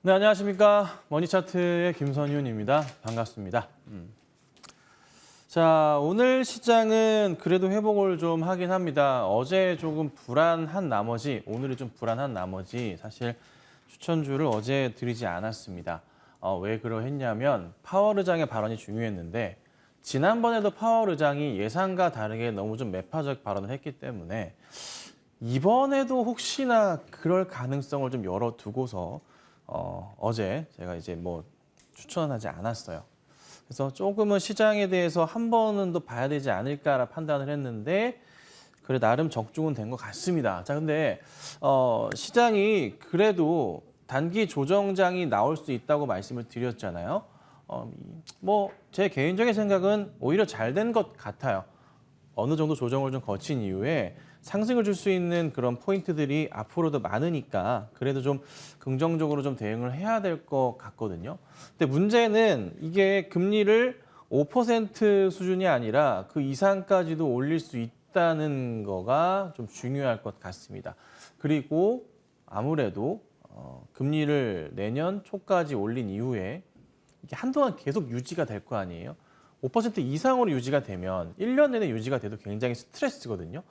네, 안녕하십니까. 머니차트의 김선윤입니다. 반갑습니다. 자, 오늘 시장은 그래도 회복을 좀 하긴 합니다. 어제 조금 불안한 나머지, 오늘이 좀 불안한 나머지 사실 추천주를 어제 드리지 않았습니다. 왜 그러했냐면 파월 의장의 발언이 중요했는데 지난번에도 파월 의장이 예상과 다르게 너무 좀 매파적 발언을 했기 때문에 이번에도 혹시나 그럴 가능성을 좀 열어두고서 어제 제가 이제 뭐 추천하지 않았어요. 그래서 조금은 시장에 대해서 한 번은 더 봐야 되지 않을까라 판단을 했는데 그래 나름 적중은 된 것 같습니다. 자, 근데 시장이 그래도 단기 조정장이 나올 수 있다고 말씀을 드렸잖아요. 뭐 제 개인적인 생각은 오히려 잘 된 것 같아요. 어느 정도 조정을 좀 거친 이후에 상승을 줄 수 있는 그런 포인트들이 앞으로도 많으니까 그래도 좀 긍정적으로 좀 대응을 해야 될 것 같거든요. 근데 문제는 이게 금리를 5% 수준이 아니라 그 이상까지도 올릴 수 있다는 거가 좀 중요할 것 같습니다. 그리고 아무래도 금리를 내년 초까지 올린 이후에 이게 한동안 계속 유지가 될 거 아니에요. 5% 이상으로 유지가 되면 1년 내내 유지가 돼도 굉장히 스트레스거든요.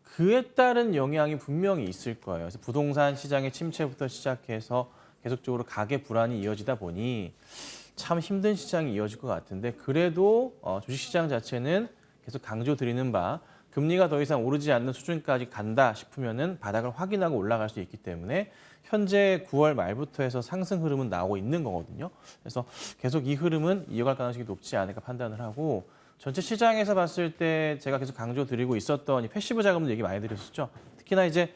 그에 따른 영향이 분명히 있을 거예요. 그래서 부동산 시장의 침체부터 시작해서 계속적으로 가계 불안이 이어지다 보니 참 힘든 시장이 이어질 것 같은데 그래도 주식시장 자체는 계속 강조드리는 바 금리가 더 이상 오르지 않는 수준까지 간다 싶으면은 바닥을 확인하고 올라갈 수 있기 때문에 현재 9월 말부터 해서 상승 흐름은 나오고 있는 거거든요. 그래서 계속 이 흐름은 이어갈 가능성이 높지 않을까 판단을 하고 전체 시장에서 봤을 때 제가 계속 강조드리고 있었던 이 패시브 자금들 얘기 많이 드렸었죠. 특히나 이제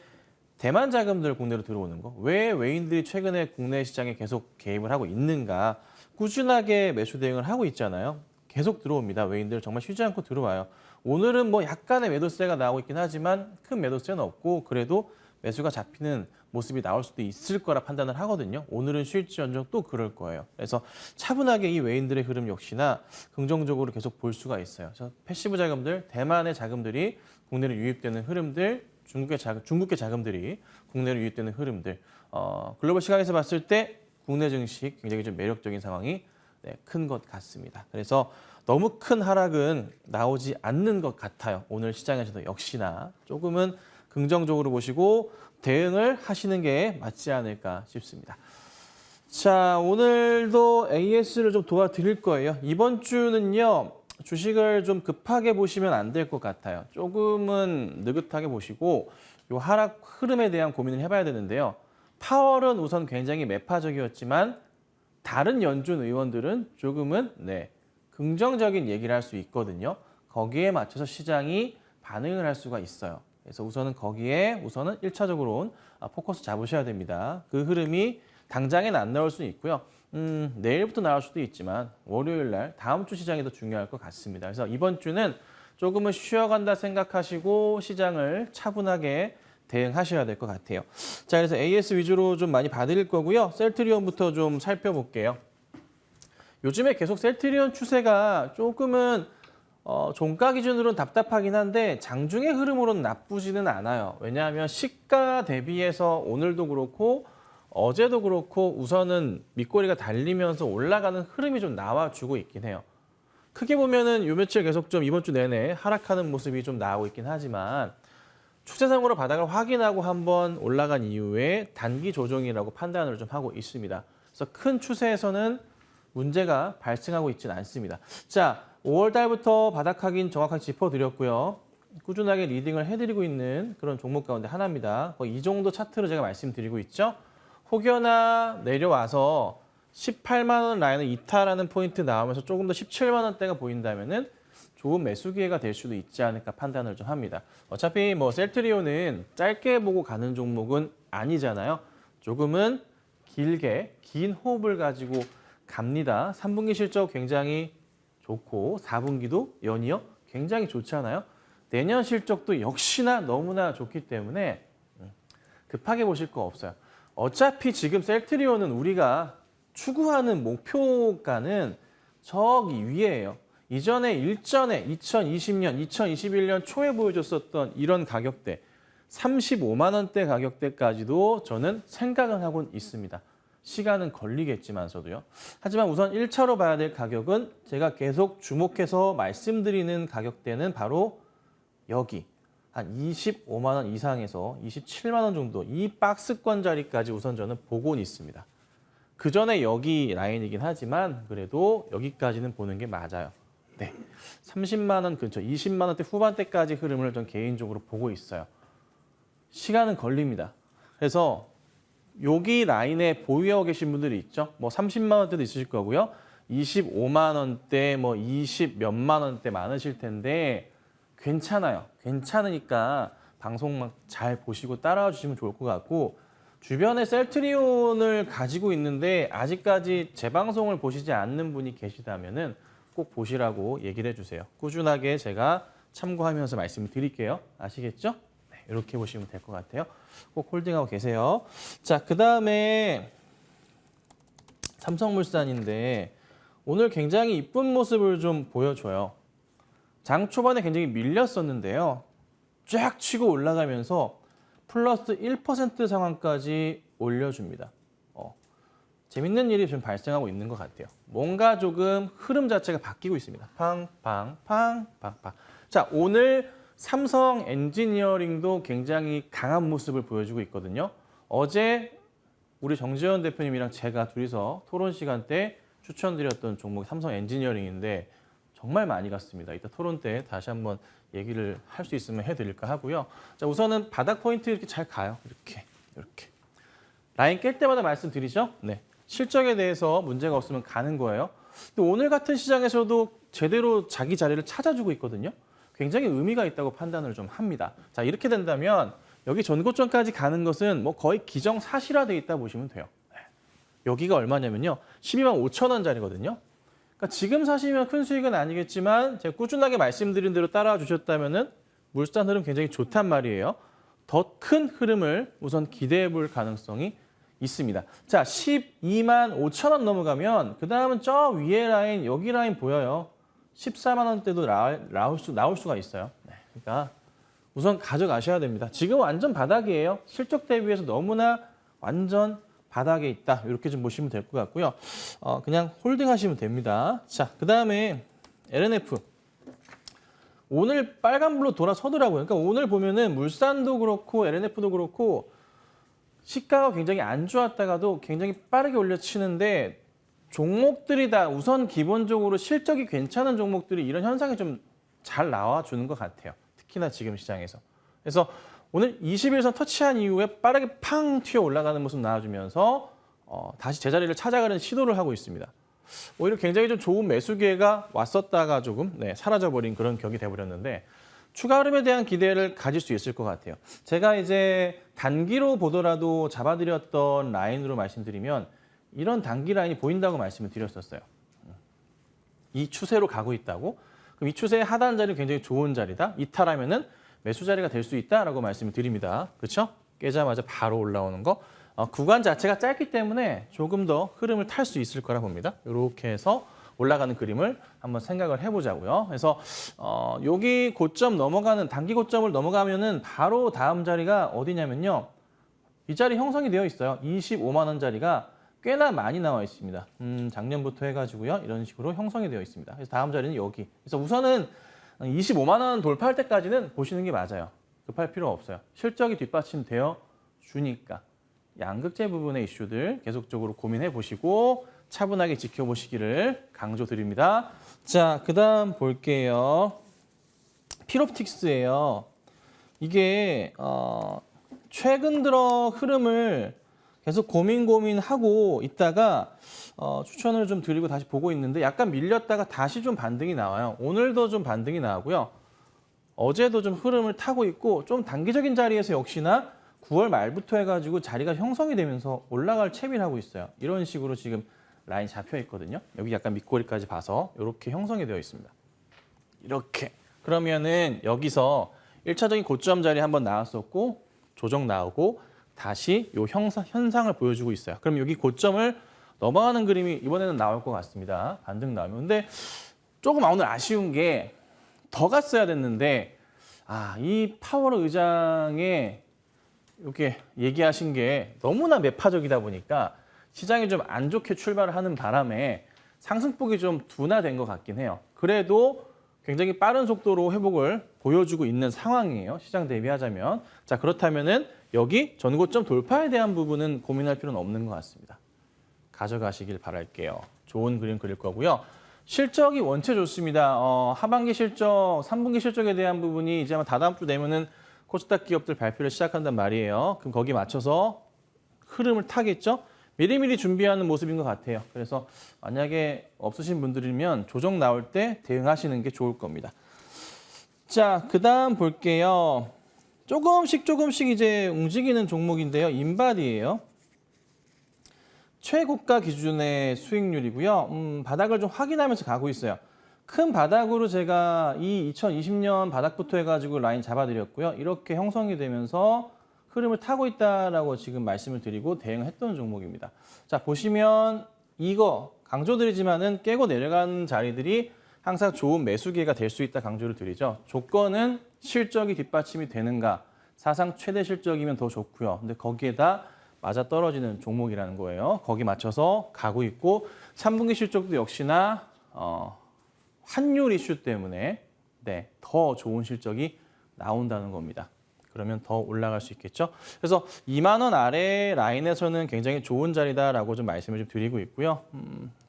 대만 자금들 국내로 들어오는 거. 왜 외인들이 최근에 국내 시장에 계속 개입을 하고 있는가. 꾸준하게 매수 대응을 하고 있잖아요. 계속 들어옵니다. 외인들 정말 쉬지 않고 들어와요. 오늘은 뭐 약간의 매도세가 나오고 있긴 하지만 큰 매도세는 없고 그래도 매수가 잡히는 모습이 나올 수도 있을 거라 판단을 하거든요. 오늘은 쉴지언정 또 그럴 거예요. 그래서 차분하게 이 외인들의 흐름 역시나 긍정적으로 계속 볼 수가 있어요. 그래서 패시브 자금들, 대만의 자금들이 국내로 유입되는 흐름들, 중국계 자금들이 국내로 유입되는 흐름들, 글로벌 시각에서 봤을 때 국내 증시 굉장히 좀 매력적인 상황이 큰 것 같습니다. 그래서 너무 큰 하락은 나오지 않는 것 같아요. 오늘 시장에서도 역시나 조금은 긍정적으로 보시고 대응을 하시는 게 맞지 않을까 싶습니다. 자, 오늘도 AS를 좀 도와드릴 거예요. 이번 주는요, 주식을 좀 급하게 보시면 안 될 것 같아요. 조금은 느긋하게 보시고 이 하락 흐름에 대한 고민을 해봐야 되는데요. 파월은 우선 굉장히 매파적이었지만 다른 연준 의원들은 조금은 긍정적인 얘기를 할 수 있거든요. 거기에 맞춰서 시장이 반응을 할 수가 있어요. 그래서 우선은 거기에 우선은 1차적으로는 포커스 잡으셔야 됩니다. 그 흐름이 당장엔 안 나올 수는 있고요. 내일부터 나올 수도 있지만 월요일 날 다음 주 시장이 더 중요할 것 같습니다. 그래서 이번 주는 조금은 쉬어간다 생각하시고 시장을 차분하게 대응하셔야 될 것 같아요. 자, 그래서 AS 위주로 좀 많이 봐드릴 거고요. 셀트리온부터 좀 살펴볼게요. 요즘에 계속 셀트리온 추세가 조금은 종가 기준으로는 답답하긴 한데 장중의 흐름으로는 나쁘지는 않아요. 왜냐하면 시가 대비해서 오늘도 그렇고 어제도 그렇고 우선은 밑꼬리가 달리면서 올라가는 흐름이 좀 나와주고 있긴 해요. 크게 보면은 요 며칠 계속 좀 이번 주 내내 하락하는 모습이 좀 나오고 있긴 하지만 추세상으로 바닥을 확인하고 한번 올라간 이후에 단기 조정이라고 판단을 좀 하고 있습니다. 그래서 큰 추세에서는 문제가 발생하고 있지는 않습니다. 자, 5월 달부터 바닥 확인 정확하게 짚어드렸고요. 꾸준하게 리딩을 해드리고 있는 그런 종목 가운데 하나입니다. 거의 이 정도 차트로 제가 말씀드리고 있죠. 혹여나 내려와서 18만 원 라인을 이탈하는 포인트 나오면서 조금 더 17만 원대가 보인다면은 좋은 매수 기회가 될 수도 있지 않을까 판단을 좀 합니다. 어차피 뭐 셀트리온은 짧게 보고 가는 종목은 아니잖아요. 조금은 길게 긴 호흡을 가지고 갑니다. 3분기 실적 굉장히 좋고 4분기도 연이어 굉장히 좋잖아요. 내년 실적도 역시나 너무나 좋기 때문에 급하게 보실 거 없어요. 어차피 지금 셀트리온은 우리가 추구하는 목표가는 저기 위에예요. 일전에 2020년, 2021년 초에 보여줬었던 이런 가격대, 35만 원대 가격대까지도 저는 생각은 하고 있습니다. 시간은 걸리겠지만서도요. 하지만 우선 1차로 봐야 될 가격은 제가 계속 주목해서 말씀드리는 가격대는 바로 여기 한 25만 원 이상에서 27만 원 정도 이 박스권 자리까지 우선 저는 보고는 있습니다. 그 전에 여기 라인이긴 하지만 그래도 여기까지는 보는 게 맞아요. 네, 30만 원 근처, 20만 원대 후반대까지 흐름을 전 개인적으로 보고 있어요. 시간은 걸립니다. 그래서 여기 라인에 보유하고 계신 분들이 있죠. 뭐 30만 원대도 있으실 거고요. 25만 원대, 뭐 20 몇만 원대 많으실 텐데 괜찮아요. 괜찮으니까 방송만 잘 보시고 따라와 주시면 좋을 것 같고 주변에 셀트리온을 가지고 있는데 아직까지 제 방송을 보시지 않는 분이 계시다면은 꼭 보시라고 얘기를 해주세요. 꾸준하게 제가 참고하면서 말씀을 드릴게요. 아시겠죠? 네, 이렇게 보시면 될 것 같아요. 꼭 홀딩하고 계세요. 자, 그다음에 삼성물산인데 오늘 굉장히 이쁜 모습을 좀 보여줘요. 장 초반에 굉장히 밀렸었는데요. 쫙 치고 올라가면서 플러스 1% 상황까지 올려줍니다. 재밌는 일이 좀 발생하고 있는 것 같아요. 뭔가 조금 흐름 자체가 바뀌고 있습니다. 팡팡팡팡팡. 자, 오늘 삼성 엔지니어링도 굉장히 강한 모습을 보여주고 있거든요. 어제 우리 정재현 대표님이랑 제가 둘이서 토론 시간 때 추천드렸던 종목 삼성 엔지니어링인데 정말 많이 갔습니다. 이따 토론 때 다시 한번 얘기를 할 수 있으면 해드릴까 하고요. 자, 우선은 바닥 포인트 이렇게 잘 가요. 이렇게. 라인 깰 때마다 말씀드리죠. 네. 실적에 대해서 문제가 없으면 가는 거예요. 근데 오늘 같은 시장에서도 제대로 자기 자리를 찾아주고 있거든요. 굉장히 의미가 있다고 판단을 좀 합니다. 자, 이렇게 된다면 여기 전고점까지 가는 것은 뭐 거의 기정사실화되어 있다 보시면 돼요. 네. 여기가 얼마냐면요. 12만 5천 원짜리거든요. 그러니까 지금 사시면 큰 수익은 아니겠지만 제가 꾸준하게 말씀드린 대로 따라와 주셨다면은 물산 흐름 굉장히 좋단 말이에요. 더 큰 흐름을 우선 기대해 볼 가능성이 있습니다. 자, 12만 5천 원 넘어가면 그 다음은 저 위에 라인, 여기 라인 보여요. 14만 원대도 나올 수가 있어요. 네, 그러니까 우선 가져가셔야 됩니다. 지금 완전 바닥이에요. 실적 대비해서 너무나 완전 바닥에 있다. 이렇게 좀 보시면 될 것 같고요. 그냥 홀딩하시면 됩니다. 자, 그 다음에 LNF. 오늘 빨간불로 돌아서더라고요. 그러니까 오늘 보면은 물산도 그렇고 LNF도 그렇고 시가가 굉장히 안 좋았다가도 굉장히 빠르게 올려치는데 종목들이 다 우선 기본적으로 실적이 괜찮은 종목들이 이런 현상이 좀 잘 나와주는 것 같아요. 특히나 지금 시장에서. 그래서 오늘 21선 터치한 이후에 빠르게 팡 튀어 올라가는 모습 나와주면서 다시 제자리를 찾아가는 시도를 하고 있습니다. 오히려 굉장히 좀 좋은 매수 기회가 왔었다가 조금 사라져버린 그런 격이 돼버렸는데 추가 흐름에 대한 기대를 가질 수 있을 것 같아요. 제가 이제 단기로 보더라도 잡아드렸던 라인으로 말씀드리면 이런 단기 라인이 보인다고 말씀을 드렸었어요. 이 추세로 가고 있다고? 그럼 이 추세의 하단 자리는 굉장히 좋은 자리다. 이탈하면은 매수 자리가 될 수 있다라고 말씀을 드립니다. 그렇죠? 깨자마자 바로 올라오는 거. 구간 자체가 짧기 때문에 조금 더 흐름을 탈 수 있을 거라 봅니다. 이렇게 해서 올라가는 그림을 한번 생각을 해보자고요. 그래서 여기 고점 넘어가는 단기 고점을 넘어가면은 바로 다음 자리가 어디냐면요. 이 자리 형성이 되어 있어요. 25만 원짜리가 꽤나 많이 나와 있습니다. 작년부터 해가지고요. 이런 식으로 형성이 되어 있습니다. 그래서 다음 자리는 여기. 그래서 우선은 25만 원 돌파할 때까지는 보시는 게 맞아요. 급할 필요 없어요. 실적이 뒷받침되어 주니까. 양극재 부분의 이슈들 계속적으로 고민해 보시고 차분하게 지켜보시기를 강조드립니다. 자, 그 다음 볼게요. 필옵틱스예요. 이게 최근 들어 흐름을 계속 고민하고 있다가 추천을 좀 드리고 다시 보고 있는데 약간 밀렸다가 다시 좀 반등이 나와요. 오늘도 좀 반등이 나오고요. 어제도 좀 흐름을 타고 있고 좀 단기적인 자리에서 역시나 9월 말부터 해가지고 자리가 형성이 되면서 올라갈 채비를 하고 있어요. 이런 식으로 지금 라인 잡혀 있거든요. 여기 약간 밑꼬리까지 봐서 이렇게 형성이 되어 있습니다. 이렇게. 그러면은 여기서 1차적인 고점 자리 한번 나왔었고 조정 나오고 다시 이 현상을 보여주고 있어요. 그럼 여기 고점을 넘어가는 그림이 이번에는 나올 것 같습니다. 반등 나오면. 근데 조금 오늘 아쉬운 게 더 갔어야 됐는데 이 파월 의장의 이렇게 얘기하신 게 너무나 매파적이다 보니까 시장이 좀 안 좋게 출발을 하는 바람에 상승폭이 좀 둔화된 것 같긴 해요. 그래도 굉장히 빠른 속도로 회복을 보여주고 있는 상황이에요. 시장 대비하자면. 자, 그렇다면은 여기 전고점 돌파에 대한 부분은 고민할 필요는 없는 것 같습니다. 가져가시길 바랄게요. 좋은 그림 그릴 거고요. 실적이 원체 좋습니다. 하반기 실적, 3분기 실적에 대한 부분이 이제 아마 다다음 주 되면은 코스닥 기업들 발표를 시작한단 말이에요. 그럼 거기에 맞춰서 흐름을 타겠죠? 미리미리 준비하는 모습인 것 같아요. 그래서 만약에 없으신 분들이면 조정 나올 때 대응하시는 게 좋을 겁니다. 자, 그다음 볼게요. 조금씩 이제 움직이는 종목인데요. 인바디예요. 최고가 기준의 수익률이고요. 바닥을 좀 확인하면서 가고 있어요. 큰 바닥으로 제가 이 2020년 바닥부터 해가지고 라인 잡아드렸고요. 이렇게 형성이 되면서 흐름을 타고 있다라고 지금 말씀을 드리고 대응했던 종목입니다. 자, 보시면 이거 강조드리지만은 깨고 내려가는 자리들이 항상 좋은 매수 기회가 될 수 있다 강조를 드리죠. 조건은 실적이 뒷받침이 되는가. 사상 최대 실적이면 더 좋고요. 근데 거기에다 맞아 떨어지는 종목이라는 거예요. 거기 맞춰서 가고 있고 3분기 실적도 역시나 환율 이슈 때문에 더 좋은 실적이 나온다는 겁니다. 그러면 더 올라갈 수 있겠죠. 그래서 2만 원 아래 라인에서는 굉장히 좋은 자리다라고 좀 말씀을 좀 드리고 있고요.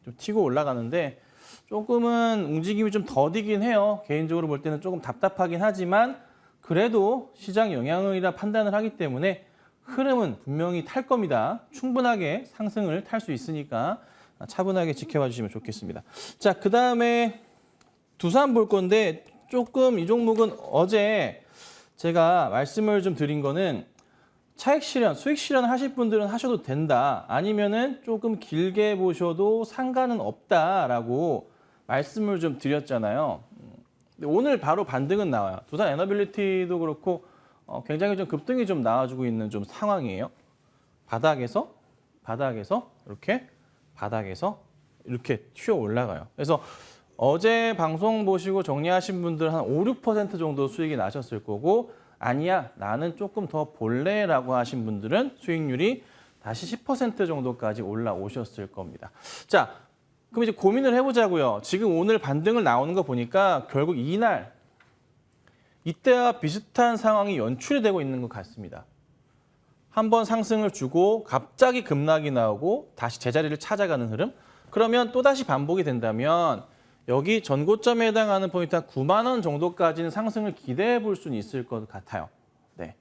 좀 튀고 올라가는데 조금은 움직임이 좀 더디긴 해요. 개인적으로 볼 때는 조금 답답하긴 하지만 그래도 시장 영향이라 판단을 하기 때문에 흐름은 분명히 탈 겁니다. 충분하게 상승을 탈 수 있으니까 차분하게 지켜봐 주시면 좋겠습니다. 자, 그다음에 두산 볼 건데 조금 이 종목은 어제 제가 말씀을 좀 드린 거는 차익 실현, 수익 실현 하실 분들은 하셔도 된다. 아니면은 조금 길게 보셔도 상관은 없다라고 말씀을 좀 드렸잖아요. 근데 오늘 바로 반등은 나와요. 두산 에너빌리티도 그렇고 굉장히 좀 급등이 좀 나와주고 있는 좀 상황이에요. 바닥에서 이렇게 튀어 올라가요. 그래서 어제 방송 보시고 정리하신 분들 한 5, 6% 정도 수익이 나셨을 거고 아니야 나는 조금 더 볼래라고 하신 분들은 수익률이 다시 10% 정도까지 올라오셨을 겁니다. 자, 그럼 이제 고민을 해보자고요. 지금 오늘 반등을 나오는 거 보니까 결국 이때와 비슷한 상황이 연출이 되고 있는 것 같습니다. 한번 상승을 주고 갑자기 급락이 나오고 다시 제자리를 찾아가는 흐름. 그러면 또다시 반복이 된다면 여기 전고점에 해당하는 포인트 한 9만 원 정도까지는 상승을 기대해 볼 수는 있을 것 같아요. 네,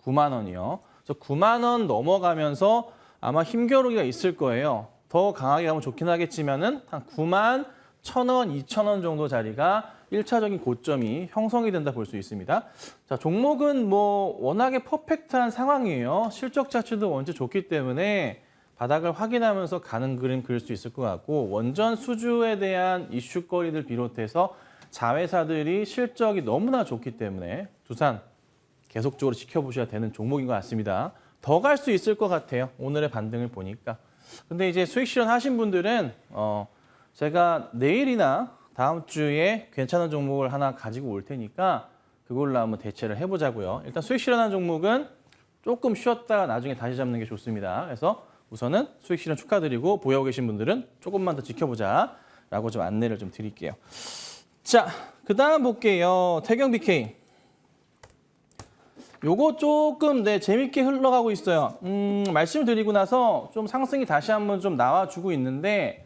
9만 원이요. 그래서 9만 원 넘어가면서 아마 힘겨루기가 있을 거예요. 더 강하게 가면 좋긴 하겠지만은 한 9만 1,000원, 2,000원 정도 자리가 1차적인 고점이 형성이 된다 볼 수 있습니다. 자, 종목은 뭐 워낙에 퍼펙트한 상황이에요. 실적 자체도 원체 좋기 때문에 바닥을 확인하면서 가는 그림 그릴 수 있을 것 같고 원전 수주에 대한 이슈거리들 비롯해서 자회사들이 실적이 너무나 좋기 때문에 두산 계속적으로 지켜보셔야 되는 종목인 것 같습니다. 더 갈 수 있을 것 같아요. 오늘의 반등을 보니까. 근데 이제 수익 실현하신 분들은 제가 내일이나 다음 주에 괜찮은 종목을 하나 가지고 올 테니까 그걸로 한번 대체를 해보자고요. 일단 수익 실현한 종목은 조금 쉬었다가 나중에 다시 잡는 게 좋습니다. 그래서 우선은 수익 실현 축하드리고 보유하고 계신 분들은 조금만 더 지켜보자라고 좀 안내를 좀 드릴게요. 자, 그다음 볼게요. 태경 BK. 요거 조금 재밌게 흘러가고 있어요. 말씀드리고 나서 좀 상승이 다시 한번 좀 나와주고 있는데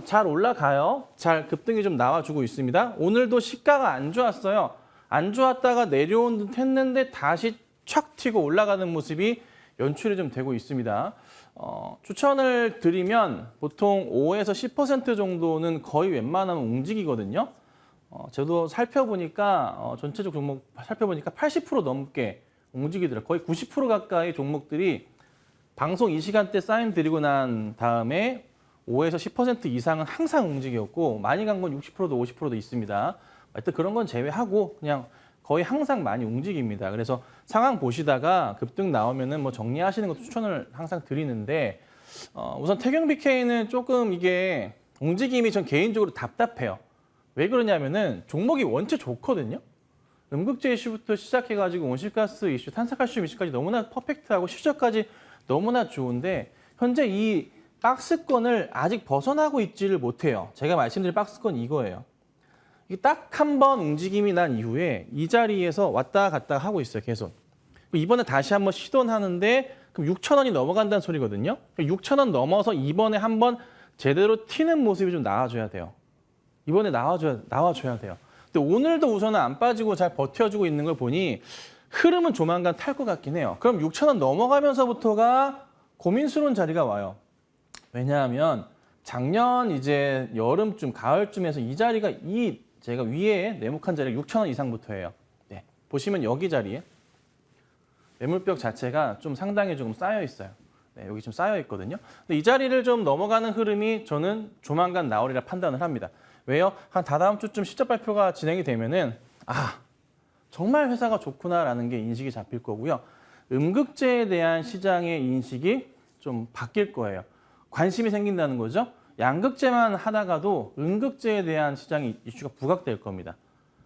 잘 올라가요. 잘 급등이 좀 나와주고 있습니다. 오늘도 시가가 안 좋았어요. 안 좋았다가 내려온 듯 했는데 다시 촥 튀고 올라가는 모습이 연출이 좀 되고 있습니다. 추천을 드리면 보통 5에서 10% 정도는 거의 웬만하면 움직이거든요. 저도 살펴보니까 전체적 종목 살펴보니까 80% 넘게 움직이더라고요. 거의 90% 가까이 종목들이 방송 이 시간대 사인 드리고 난 다음에 5에서 10% 이상은 항상 움직였고 많이 간 건 60%도 50%도 있습니다. 하여튼 그런 건 제외하고 그냥 거의 항상 많이 움직입니다. 그래서 상황 보시다가 급등 나오면은 뭐 정리하시는 것도 추천을 항상 드리는데 우선 태경 BK는 조금 이게 움직임이 전 개인적으로 답답해요. 왜 그러냐면은 종목이 원체 좋거든요. 음극재 이슈부터 시작해가지고 온실가스 이슈, 탄산칼슘 이슈까지 너무나 퍼펙트하고 실적까지 너무나 좋은데 현재 이 박스권을 아직 벗어나고 있지를 못해요. 제가 말씀드린 박스권 이거예요. 이게 딱 한 번 움직임이 난 이후에 이 자리에서 왔다 갔다 하고 있어요, 계속. 이번에 다시 한번 시도하는데 그럼 6,000원이 넘어간다는 소리거든요. 6,000원 넘어서 이번에 한번 제대로 튀는 모습이 좀 나와줘야 돼요. 이번에 나와줘야 돼요. 근데 오늘도 우선은 안 빠지고 잘 버텨주고 있는 걸 보니 흐름은 조만간 탈 것 같긴 해요. 그럼 6,000원 넘어가면서부터가 고민스러운 자리가 와요. 왜냐하면 작년 이제 여름쯤, 가을쯤에서 이 자리가 제가 위에 네모칸 자리가 6,000원 이상부터예요. 네, 보시면 여기 자리에 매물벽 자체가 좀 상당히 조금 쌓여 있어요. 네, 여기 좀 쌓여 있거든요. 근데 이 자리를 좀 넘어가는 흐름이 저는 조만간 나오리라 판단을 합니다. 왜요? 한 다다음 주쯤 실적 발표가 진행이 되면은 정말 회사가 좋구나라는 게 인식이 잡힐 거고요. 음극재에 대한 시장의 인식이 좀 바뀔 거예요. 관심이 생긴다는 거죠. 양극재만 하다가도 음극재에 대한 시장의 이슈가 부각될 겁니다.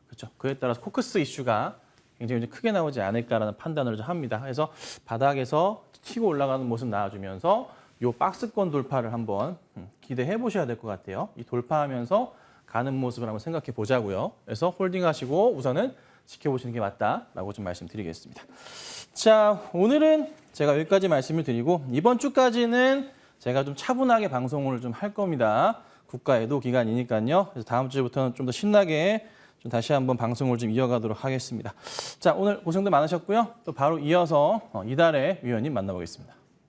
그렇죠? 그에 따라서 코크스 이슈가 굉장히 크게 나오지 않을까라는 판단을 좀 합니다. 그래서 바닥에서 치고 올라가는 모습 나와주면서 이 박스권 돌파를 한번 기대해 보셔야 될 것 같아요. 이 돌파하면서 가는 모습을 한번 생각해 보자고요. 그래서 홀딩하시고 우선은 지켜보시는 게 맞다라고 좀 말씀드리겠습니다. 자, 오늘은 제가 여기까지 말씀을 드리고 이번 주까지는 제가 좀 차분하게 방송을 좀 할 겁니다. 국가애도 기간이니까요. 그래서 다음 주부터는 좀 더 신나게 좀 다시 한번 방송을 좀 이어가도록 하겠습니다. 자, 오늘 고생들 많으셨고요. 또 바로 이어서 이달의 위원님 만나보겠습니다.